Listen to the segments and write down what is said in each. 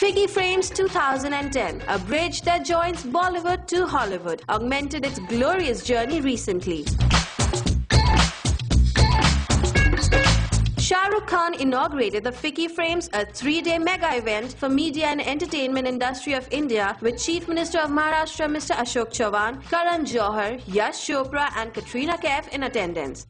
FICCI Frames 2010, a bridge that joins Bollywood to Hollywood, augmented its glorious journey recently. Shahrukh Khan inaugurated the FICCI Frames, a 3-day mega event for media and entertainment industry of India, with Chief Minister of Maharashtra Mr. Ashok Chavan, Karan Johar, Yash Chopra and Katrina Kaif in attendance.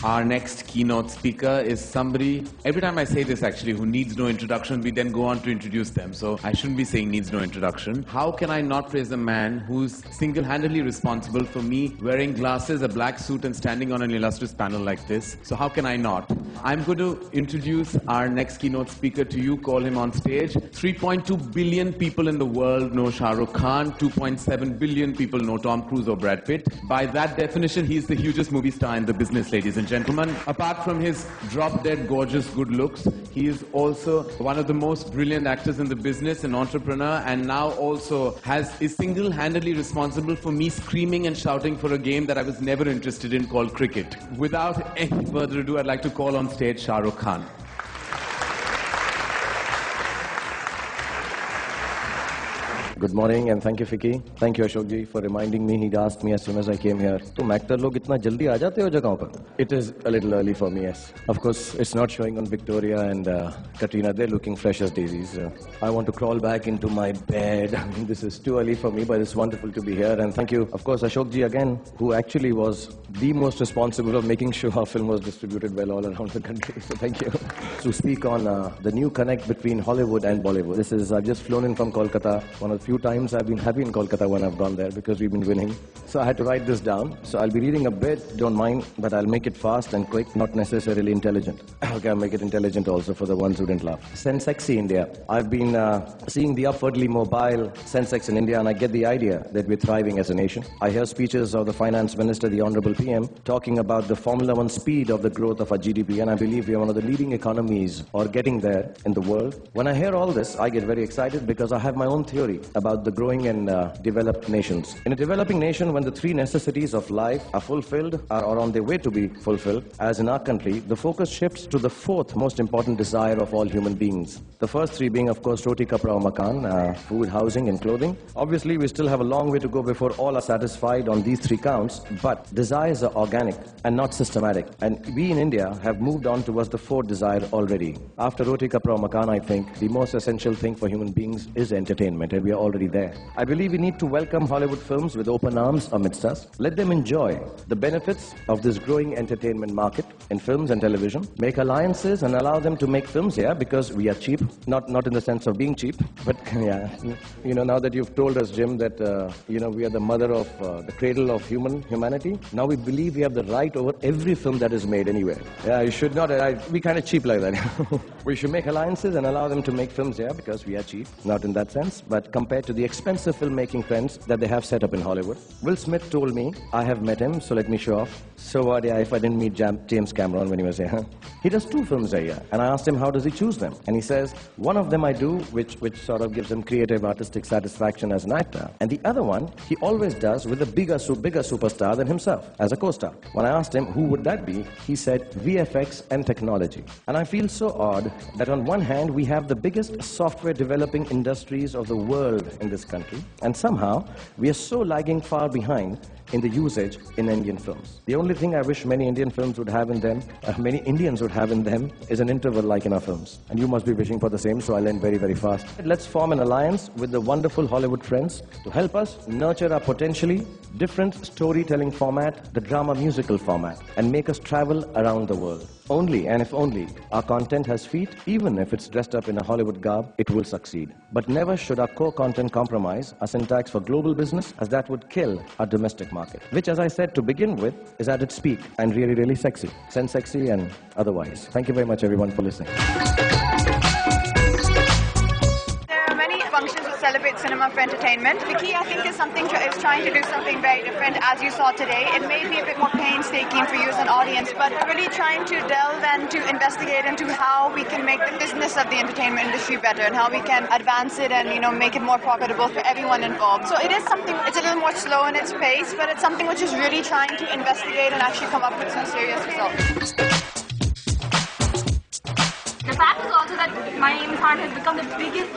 Our next keynote speaker is somebody, every time I say this actually, who needs no introduction, we then go on to introduce them. So I shouldn't be saying needs no introduction. How can I not praise a man who's single-handedly responsible for me wearing glasses, a black suit and standing on an illustrious panel like this? So how can I not? I'm going to introduce our next keynote speaker to you, call him on stage. 3.2 billion people in the world know Shahrukh Khan. 2.7 billion people know Tom Cruise or Brad Pitt. By that definition, he's the hugest movie star in the business, ladies and gentlemen. Apart from his drop-dead gorgeous good looks, he is also one of the most brilliant actors in the business, an entrepreneur, and now also is single-handedly responsible for me screaming and shouting for a game that I was never interested in called cricket. Without any further ado, I'd like to call on stage Shahrukh Khan. Good morning and thank you, FICCI. Thank you, Ashok ji, for reminding me. He'd asked me as soon as I came here. तुम actor लोग इतना जल्दी आ जाते हो जगहों पर? It is a little early for me, yes. Of course, it's not showing on Victoria and Katrina. They're looking fresh as daisies. I want to crawl back into my bed. I mean, this is too early for me, but it's wonderful to be here. And thank you, of course, Ashok ji again, who actually was the most responsible of making sure our film was distributed well all around the country. So thank you. To speak on the new connect between Hollywood and Bollywood. I've just flown in from Kolkata. One of the few times I've been happy in Kolkata when I've gone there because we've been winning. So I had to write this down. So I'll be reading a bit, don't mind, but I'll make it fast and quick, not necessarily intelligent. Okay, I'll make it intelligent also for the ones who didn't laugh. FICCI India. I've been seeing the upwardly mobile FICCI in India and I get the idea that we're thriving as a nation. I hear speeches of the Finance Minister, the Honorable PM, talking about the Formula 1 speed of the growth of our GDP, and I believe we are one of the leading economies or getting there in the world. When I hear all this, I get very excited because I have my own theory about the growing and developed nations. In a developing nation, when the three necessities of life are fulfilled or on their way to be fulfilled, as in our country, the focus shifts to the fourth most important desire of all human beings. The first three being, of course, roti, kapra, or makan, food, housing, and clothing. Obviously, we still have a long way to go before all are satisfied on these three counts, but desires are organic and not systematic. And we in India have moved on towards the fourth desire already. After roti, kapra, or makan, I think the most essential thing for human beings is entertainment, and we are already there. I believe we need to welcome Hollywood films with open arms amidst us. Let them enjoy the benefits of this growing entertainment market in films and television. Make alliances and allow them to make films here because we are cheap. Not in the sense of being cheap, but yeah. You know, now that you've told us, Jim, that we are the mother of the cradle of humanity, now we believe we have the right over every film that is made anywhere. Yeah, you should not. We kind of cheap like that. We should make alliances and allow them to make films here because we are cheap. Not in that sense, but compared to the expensive filmmaking trends that they have set up in Hollywood. Will Smith told me, I have met him, so let me show off. So what if I didn't meet James Cameron when he was here? He does 2 films a year, and I asked him how does he choose them, and he says one of them I do which sort of gives him creative artistic satisfaction as an actor, and the other one he always does with a bigger superstar than himself as a co-star. When I asked him who would that be, he said VFX and technology. And I feel so odd that on one hand we have the biggest software developing industries of the world in this country, and somehow we are so lagging far behind in the usage in Indian films. The only thing I wish many Indian films would have in them, many Indians would have in them, is an interval like in our films. And you must be wishing for the same, so I'll end very, very fast. Let's form an alliance with the wonderful Hollywood friends to help us nurture our potentially different storytelling format, the drama musical format, and make us travel around the world. Only, and if only, our content has feet, even if it's dressed up in a Hollywood garb, it will succeed. But never should our core content compromise our syntax for global business, as that would kill our domestic market, which, as I said to begin with, is at its peak and really, really sexy. Sexy and otherwise. Thank you very much, everyone, for listening. Functions to celebrate cinema for entertainment. FICCI, I think, is trying to do something very different, as you saw today. It may be a bit more painstaking for you as an audience, but really trying to delve and to investigate into how we can make the business of the entertainment industry better and how we can advance it and make it more profitable for everyone involved. So it is something. It's a little more slow in its pace, but it's something which is really trying to investigate and actually come up with some serious results. The fact is also that My Name is Khan has become the biggest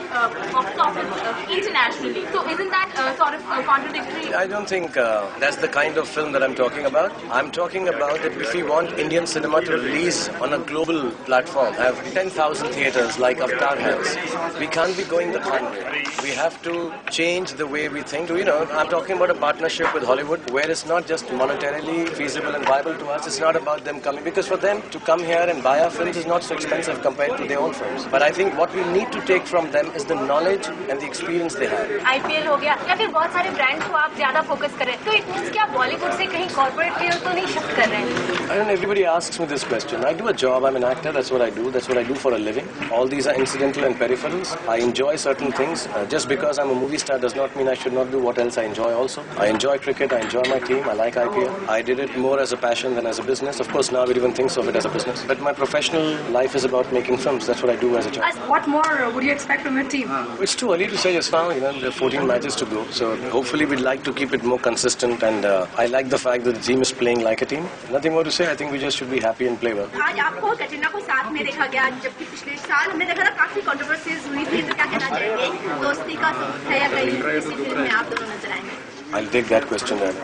box office internationally. So isn't that sort of contradictory? I don't think that's the kind of film that I'm talking about. I'm talking about that if we want Indian cinema to release on a global platform, have 10,000 theatres like Avatar has, we can't be going the wrong way. We have to change the way we think. I'm talking about a partnership with Hollywood where it's not just monetarily feasible and viable to us. It's not about them coming, because for them to come here and buy our films is not so expensive compared to their own films. But I think what we need to take from them is the knowledge and the experience they have. IPL हो गया या फिर बहुत सारे brands को आप ज्यादा focus करें, तो इट मींस कि आप बॉलीवुड से कहीं कॉर्पोरेट फील्ड तो नहीं शिफ्ट कर रहे हैं? I don't know, everybody asks me this question. I do a job, I'm an actor, that's what I do. That's what I do for a living. All these are incidental and peripherals. I enjoy certain things. Just because I'm a movie star does not mean I should not do what else I enjoy also. I enjoy cricket, I enjoy my team, I like IPL. I did it more as a passion than as a business. Of course, now everyone thinks of it as a business. But my professional life is about making films. That's what I do as a job. What more would you expect from your team? It's too early to say just now. There are 14 matches to go. So hopefully we'd like to keep it more consistent. And I like the fact that the team is playing like a team. Nothing more to say. I think we just should be happy and play well. आज आपको कटरीना को साथ में देखा गया, जबकि पिछले साल हमने देखा था काफी कंट्रोवर्सीज हुई थी, तो क्या कहना चाहेंगे? दोस्ती का है या कहीं इसी फिल्म में आप दोनों नजर आएंगे? I'll take that question then.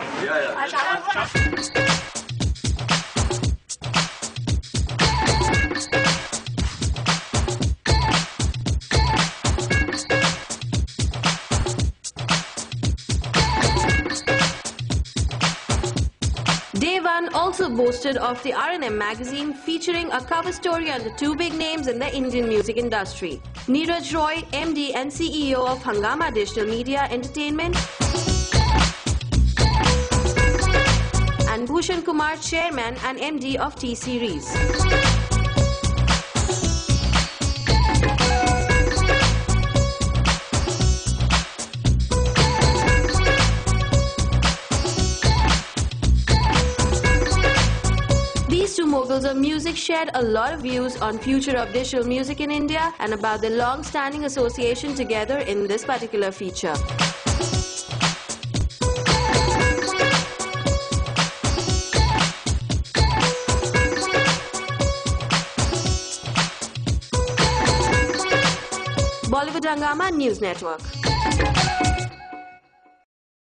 Day One also boasted of the R&M magazine featuring a cover story under two big names in the Indian music industry. Neeraj Roy, MD and CEO of Hungama Digital Media Entertainment, and Bhushan Kumar, Chairman and MD of T-Series. These two moguls of music shared a lot of views on future of digital music in India and about their long-standing association together in this particular feature. Bollywood Hungama News Network.